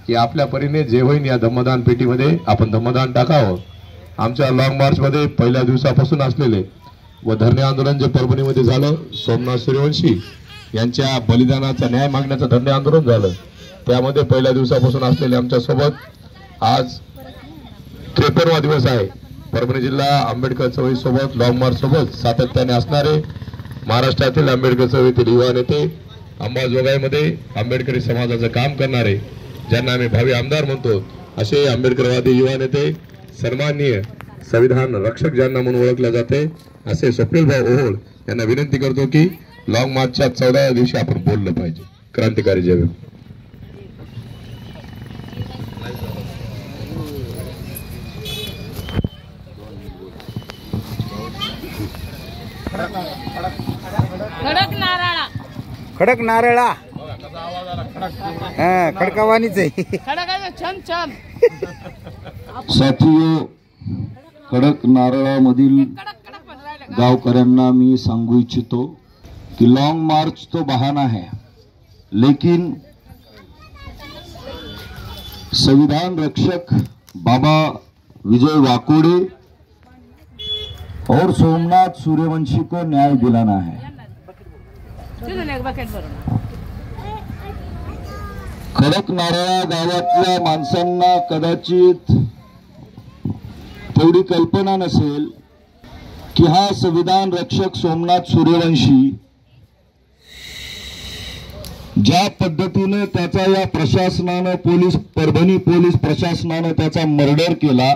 की आपल्या परीने जे होईन या धम्मदान पेटीमध्ये आपण धम्मदान टाकावं। आमच्या लॉंग मार्च मध्ये पहिल्या दिवसापासून असलेले व धरणे आंदोलन जे परभणीमध्ये झालं, सोमनाथ सूर्यवंशी यांच्या बलिदानाचा न्याय मागण्याचं धरणे आंदोलन झालं, त्यामध्ये पहिल्या दिवसापासून असलेले आमच्या सोबत आज 53वा दिवस आहे। परभणी जिल्हा आंबेडकर चळवळी सोबत लॉंग मार्च सोबत सातत्याने असणारे महाराष्ट्रातील आंबेडकर चळवळीतील युवा नेते, अंबाजोगाईमध्ये आंबेडकरी समाजाचं काम करणारे, ज्यांना आम्ही भावी आमदार म्हणतो, असे आंबेडकरवादी युवा नेते, सन्माननीय संविधान रक्षक ज्यांना म्हणून ओळखले जाते असे स्वप्नीलभाऊ ओहोळ यांना विनंती करतो की लॉंग मार्चच्या 14व्या दिवशी आपण बोललं पाहिजे। क्रांतिकारी जय भीम। खडक नारळा खडकावानीच आहे। साथियो, खडक नारळामधील गावकऱ्यांना मी सांगू इच्छितो कि लॉन्ग मार्च तो बहाना है, लेकिन संविधान रक्षक बाबा विजय वाकोडे और सोमनाथ सूर्यवंशी को न्याय दिलाना है। खडक नारळा गावातल्या माणसांना कदाचित तेवढी कल्पना नसेल की हा संविधान रक्षक सोमनाथ सूर्यवंशी ज्या पद्धतीने त्याचा या प्रशासनाने परभणी पोलीस प्रशासनाने त्याचा मर्डर केला,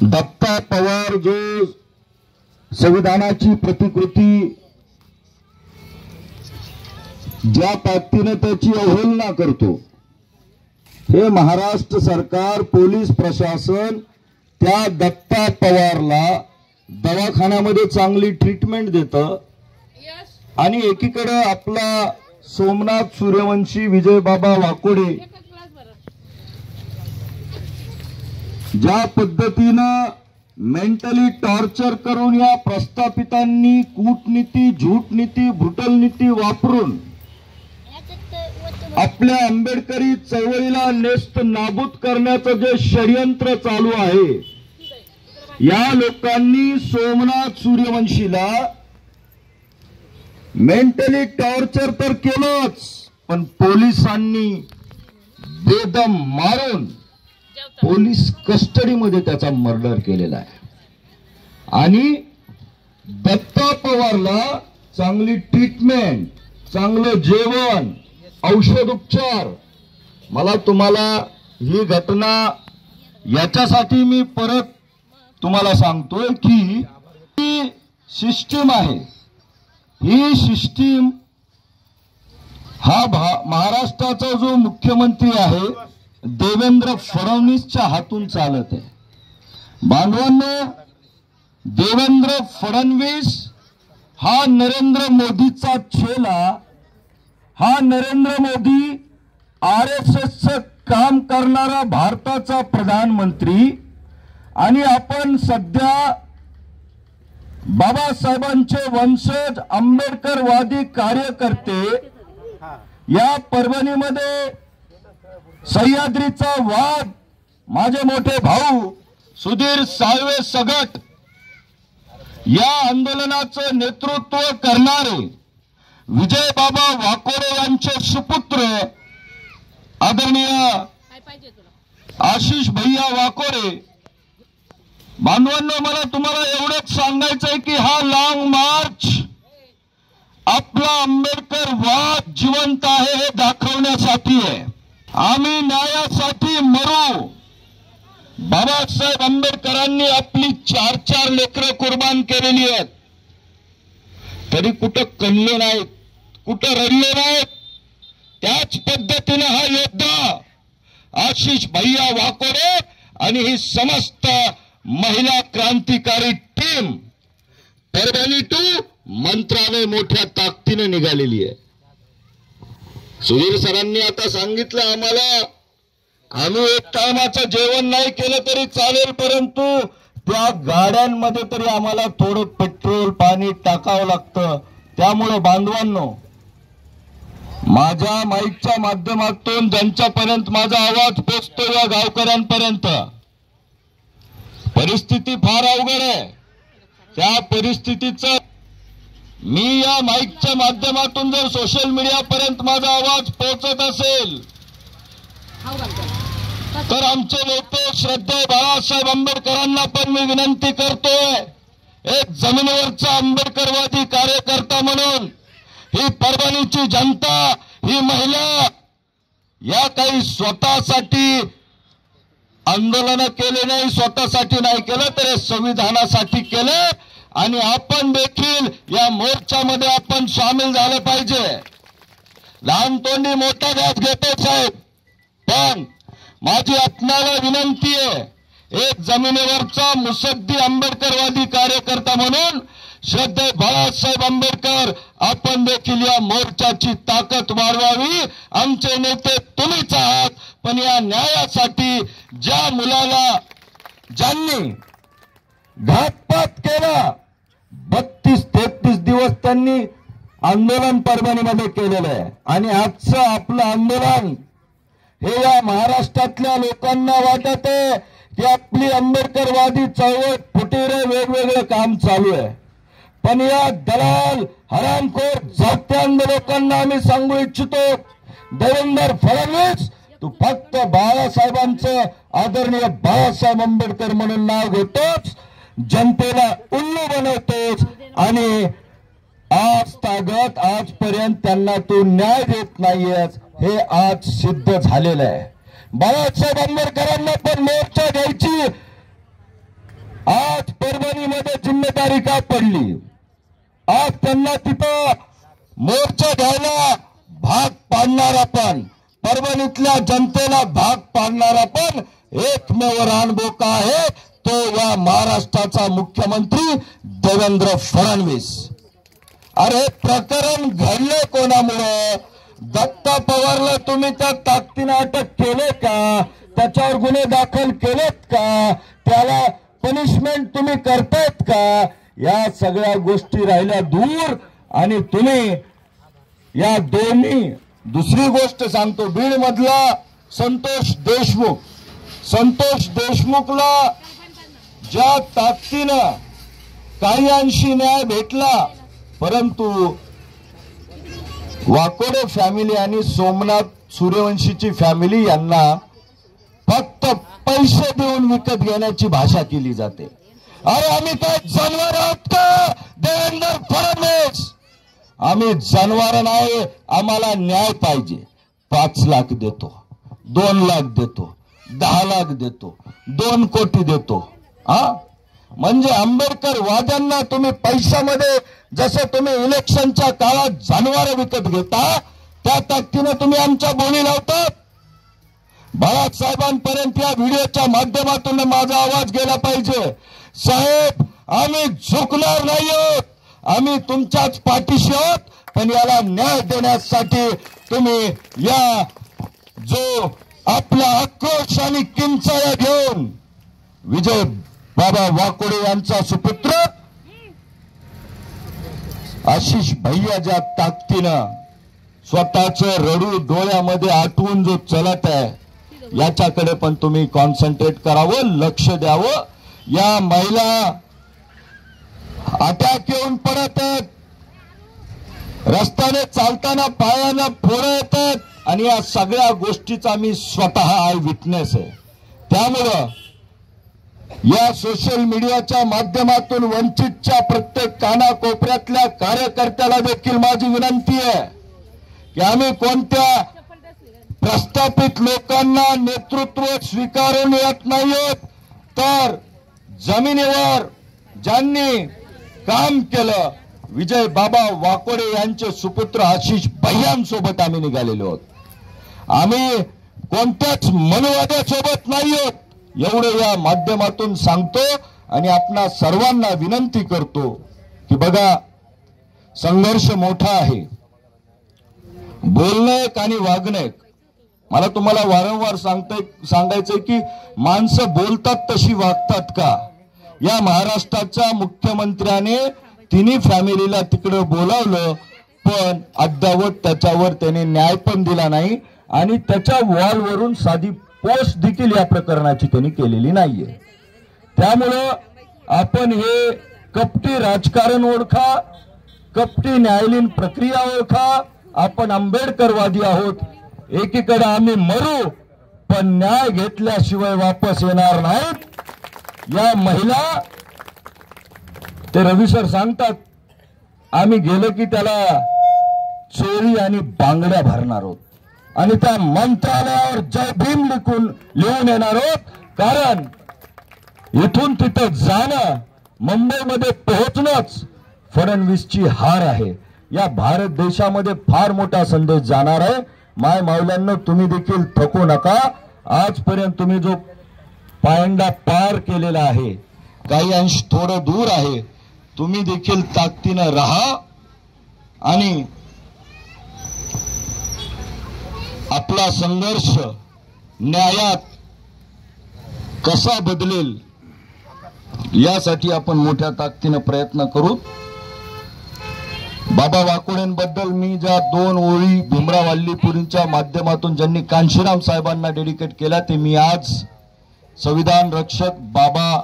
दत्ता पवार जो संविधानाची प्रतिकृती ज्या ताकदीने त्याची अवहेलना करतो, हे महाराष्ट्र सरकार पोलीस प्रशासन त्या दत्ता पवारला दवाखान्यामध्ये चांगली ट्रीटमेंट देतं आणि एकीकडे आपला सोमनाथ सूर्यवंशी विजय बाबा वाकोडे ज्या पद्धतीनं मेंटली टॉर्चर करून या प्रस्थापितांनी कूटनीती, झूटनीती, ब्रुटल नीती वापरून आपल्या आंबेडकरी चळवळीला नेस्त नाबूद करण्याचं जे षडयंत्र चालू आहे, या लोकांनी सोमनाथ सूर्यवंशीला मेंटली टॉर्चर तर केलंच, पण पोलिसांनी बेदम मारून पोलीस कस्टडीमध्ये त्याचा मर्डर केलेला आहे। आणि दत्ता पवारला चांगली ट्रीटमेंट, चांगलं जेवण, औषधोपचार, मला तुम्हाला ही घटना याच्यासाठी मी परत तुम्हाला सांगतोय की ही सिस्टीम आहे, ही सिस्टीम हा महाराष्ट्राचा जो मुख्यमंत्री आहे देवेंद्र फडणवीसच्या हातून चालत आहे। बांधवांनो, देवेंद्र फडणवीस हा नरेंद्र मोदीचा चेला, हा नरेंद्र मोदी RSSचं काम करणारा भारताचा प्रधानमंत्री, आणि आपण सध्या बाबासाहेबांचे वंशज आंबेडकरवादी कार्यकर्ते या परभणीमध्ये सह्याद्रीचा वाघ, माझे मोठे भाऊ सुधीर साळवे सगट, या आंदोलनाचं नेतृत्व करणारे विजय बाबा वाकोडे यांचे सुपुत्र आदरणीय आशिष भैया वाकोडे। बांधवांनो, मला तुम्हाला एवढंच सांगायचंय की हा लॉंग मार्च आपला आंबेडकर वाद जिवंत आहे हे दाखवण्यासाठी आहे। आम्ही न्यायासाठी मरू। बाबासाहेब आंबेडकरांनी आपली 4-4 लेकरं कुर्बान केलेली आहेत, तरी कुठं कणले नाहीत, कुठं रडले नाहीत। त्याच पद्धतीने हा योद्धा आशिष भैया वाकोडे आणि ही समस्त महिला क्रांतिकारी टीम परभणी टू मंत्रालय मोठ्या ताकदीने निघालेली आहे। सुधीर सरांनी आता सांगितलं आम्हाला, आम्ही एक टायमाचं जेवण नाही केलं तरी चालेल, परंतु त्या गाड्यांमध्ये तरी आम्हाला थोडं पेट्रोल पाणी टाकावं लागतं। त्यामुळे बांधवांनो, माझ्या माईकच्या माध्यमातून ज्यांच्यापर्यंत माझा आवाज पोचतो या गावकऱ्यांपर्यंत परिस्थिती फार अवघड आहे. त्या परिस्थितीचं मी या माईकच्या माध्यमातून जर सोशल मीडियापर्यंत माझा आवाज पोहोचत असेल तर आमचे नेते श्रद्धेय बाळासाहेब आंबेडकरांना पण मी विनंती करतोय, एक जमिनीवरचा आंबेडकरवादी कार्यकर्ता म्हणून ही परभणीची जनता, ही महिला या काही स्वतःसाठी आंदोलन केले नाही, स्वतःसाठी नाही केलं तर हे संविधानासाठी केलं आणि आपण देखील या मोर्चामध्ये आपण सामील झालं पाहिजे. लहान तोंडी मोठा घास घेतो साहेब, पण माझी आपणाला विनंती आहे, एक जमिनीवरचा मुसद्दी आंबेडकरवादी कार्यकर्ता म्हणून श्रद्धेय बाळासाहेब आंबेडकर आपण देखील या मोर्चाची ताकद वाढवावी. आमचे नेते तुम्हीच आहात, पण या न्यायासाठी ज्या मुलाला ज्यांनी घातपात केला 32-33 दिवस त्यांनी आंदोलन परभणीमध्ये केलेलं आहे आणि आजचं आपलं आंदोलन हे या महाराष्ट्रातल्या लोकांना वाटत आहे की आपली आंबेडकरवादी चळवळ फुटेरे वेगवेगळे काम चालू आहे. पण या दलाल हरामखोर जात्यांध लोकांना आम्ही सांगू इच्छितो, देवेंद्र फडणवीस तू फक्त बाळासाहेबांचं आदरणीय बाळासाहेब आंबेडकर म्हणून नाव घेतोच, जनतेला उल्लू बनवतोच आणि आज तागत आजपर्यंत त्यांना तू न्याय देत नाहीयेस, हे आज सिद्ध झालेलं आहे. बाळासाहेब आंबेडकरांना पण मोर्चा द्यायची आज परभणीमध्ये जिम्मेदारी का पडली? आज त्यांना तिथं मोर्चा घ्यायला भाग पाडणारा पण परभणीतल्या जनतेला भाग पाडणारा पण एकमेव रानबोका आहे, तो या महाराष्ट्राचा मुख्यमंत्री देवेंद्र फडणवीस. अरे प्रकरण घडले कोणामुळे? दत्ता पवारला तुम्ही त्या ताकदीने अटक केले का? त्याच्यावर गुन्हे दाखल केलेत का? त्याला पनिशमेंट तुम्ही करतायत का? या सगळ्या गोष्टी राहिल्या दूर आणि तुम्ही या दोन्ही. दुसरी गोष्ट सांगतो, बीड मधला संतोष देशमुखला ज्या ताकदीनं काही अंशी न्याय भेटला, परंतु वाकोडे फॅमिली आणि सोमनाथ सूर्यवंशीची फॅमिली यांना फक्त पैसे देऊन विकत घेण्याची भाषा केली जाते. अरे आम्ही काय जनावर आहोत का देवेंद्र फडणवीस? आम्ही जनावर नाही, आम्हाला न्याय पाहिजे. 5 लाख देतो, 2 लाख देतो, 10 लाख देतो, 2 कोटी देतो. म्हणजे आंबेडकर वाद्यांना तुम्ही पैशामध्ये जसं तुम्ही इलेक्शनच्या काळात जनावर विकत घेता, त्या ताकदीनं तुम्ही आमच्या बोली लावतात. बाळासाहेबांपर्यंत या व्हिडिओच्या माध्यमातून माझा आवाज गेला पाहिजे. साहेब आम्ही झुकणार नाही आहोत, आम्ही तुमच्याच पाठीशी आहोत, पण याला न्याय देण्यासाठी तुम्ही या जो आपला आक्रोश आणि किंचाळ्या घेऊन विजय बाबा वाकोडे यांचा सुपुत्र आशिष भैया ज्या ताकदीनं स्वतःचं रडू डोळ्यामध्ये आठवून जो चलत आहे, याच्याकडे पण तुम्ही कॉन्सन्ट्रेट करावं, लक्ष द्यावं. या महिला अटॅक येऊन पडत आहेत, रस्त्याने चालताना पायाला फोड येतात आणि या सगळ्या गोष्टीचा मी स्वतः आय विटनेस आहे. त्यामुळं या सोशल मीडियाच्या माध्यमातून वंचितच्या प्रत्येक कानाकोपऱ्यातल्या कार्यकर्त्याला देखील माझी विनंती आहे की आम्ही कोणत्या प्रस्थापित लोकांना नेतृत्व स्वीकारून येत नाही आहोत, तर जमिनीवर ज्यांनी काम केलं विजय बाबा वाकोडे यांचे सुपुत्र आशिष भैयांसोबत आम्ही निघालेलो आहोत. आम्ही कोणत्याच मनुवाद्यासोबत नाही आहोत, एवढं या माध्यमातून सांगतो आणि आपणा सर्वांना विनंती करतो की बघा, संघर्ष मोठा आहे. बोलणं एक आणि वागणं एक. मला तुम्हाला वारंवार सांगायचंय की माणसं बोलतात तशी वागतात का? या महाराष्ट्राच्या मुख्यमंत्र्याने तिन्ही फॅमिलीला तिकडे बोलावलं पण अद्यावत त्याच्यावर त्याने न्याय पण दिला नाही आणि त्याच्या वॉलवरून साधी पोस्ट देखील या प्रकरणाची त्यांनी केलेली नाहीये. त्यामुळं आपण हे कपटी राजकारण ओळखा, कपटी न्यायालयीन प्रक्रिया ओळखा. आपण आंबेडकरवादी आहोत. एकीकडे आम्ही मरू पण न्याय घेतल्याशिवाय वापस येणार नाहीत. या महिला ते रवी सर सांगतात आम्ही गेलो की त्याला चोळी आणि बांगड्या भरणार आहोत आणि त्या मंत्रालयावर जय भीम लिहून येणार आहोत. कारण इथून तिथं जाणं, मुंबईमध्ये पोहोचणंच फडणवीसची हार आहे. या भारत देशामध्ये फार मोठा संदेश जाणार आहे. माय मावल्यांनो, तुम्ही देखील थकू नका. आजपर्यंत तुम्ही जो पायंडा पार केलेला आहे, काही अंश थोडं दूर आहे, तुम्ही देखील ताकदीनं राहा आणि आपला संघर्ष न्यायात कसा बदलेल यासाठी आपण मोठ्या ताकदीनं प्रयत्न करू. बाबा वाकोडेंबद्दल मी ज्या 2 ओळी भीमराव अल्लीपुरींच्या माध्यमातून ज्यांनी कांशीराम साहेबांना डेडिकेट केल्या ते मी आज संविधान रक्षक बाबा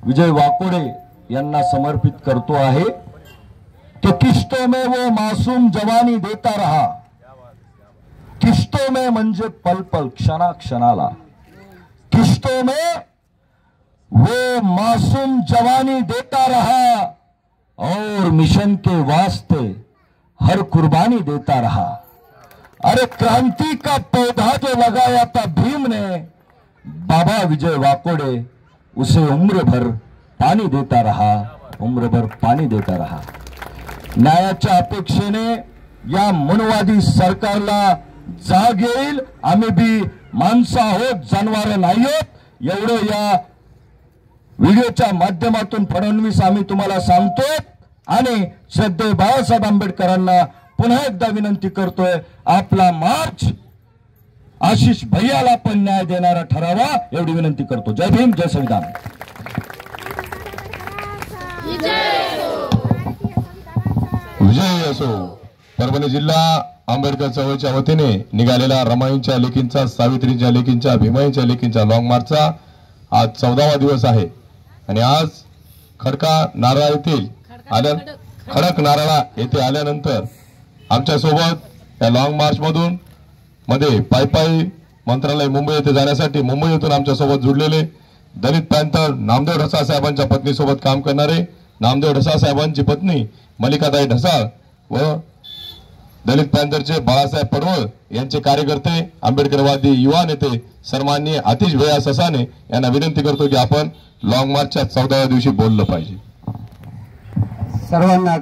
विजय वाकोडे यांना समर्पित करतो आहे. कि किश्तों में वो मासूम जवानी देता रहा, किश्तों में म्हणजे पल पल क्षणा क्षणाला, किश्तों में वो मासूम जवानी देता रहा और मिशन के वास्ते हर कुर्बानी देता रहा. अरे क्रांति का पौधा जो लगाया था भीम ने, बाबा विजय वाकोडे उसे उम्र भर पाणी देता रहा, उम्र भर पाणी देता रहा. न्यायाच्या अपेक्षेने या मनवादी सरकारला जाग येईल. आम्ही बी माणसं आहोत, जनावर नाही आहोत, एवढं या व्हिडिओच्या माध्यमातून फडणवीस आम्ही तुम्हाला सांगतो. आणि श्रद्धेय बाळासाहेब आंबेडकरांना पुन्हा एकदा विनंती करतोय, आपला मार्च आशिष भैयाला पण न्याय देणारा ठरावा, एवढी विनंती करतो. जय भीम, जय संविधान. विजय असो. परभणी जिल्हा आंबेडकर चळवळीच्या वतीने निघालेला रमाईंच्या लेकींचा, सावित्रीच्या लेकींच्या, भीमाईंच्या लेकींच्या लॉंग मार्चचा आज 14वा दिवस आहे. आणि आज खडका नारळा येथील खडक नारळा येथे आल्यानंतर आमच्या सोबत या लॉंग मार्च मधून मध्ये पायी मंत्रालय मुंबई येथे जाण्यासाठी मुंबई येथून आमच्या सोबत जुडलेले दलित पॅंथर नामदेव ढसाळ साहेबांच्या पत्नी सोबत काम करणारे नामदेव ढसाळ साहेबांची पत्नी मल्लिकाताई ढसाळ व दलित पॅंथरचे बाळासाहेब पडवळ यांचे कार्यकर्ते, आंबेडकरवादी युवा नेते सन्माननीय आतिश भैया ससाने यांना विनंती करतो की आपण लॉंग मार्चच्या 14व्या दिवशी बोललं पाहिजे. सर्वांना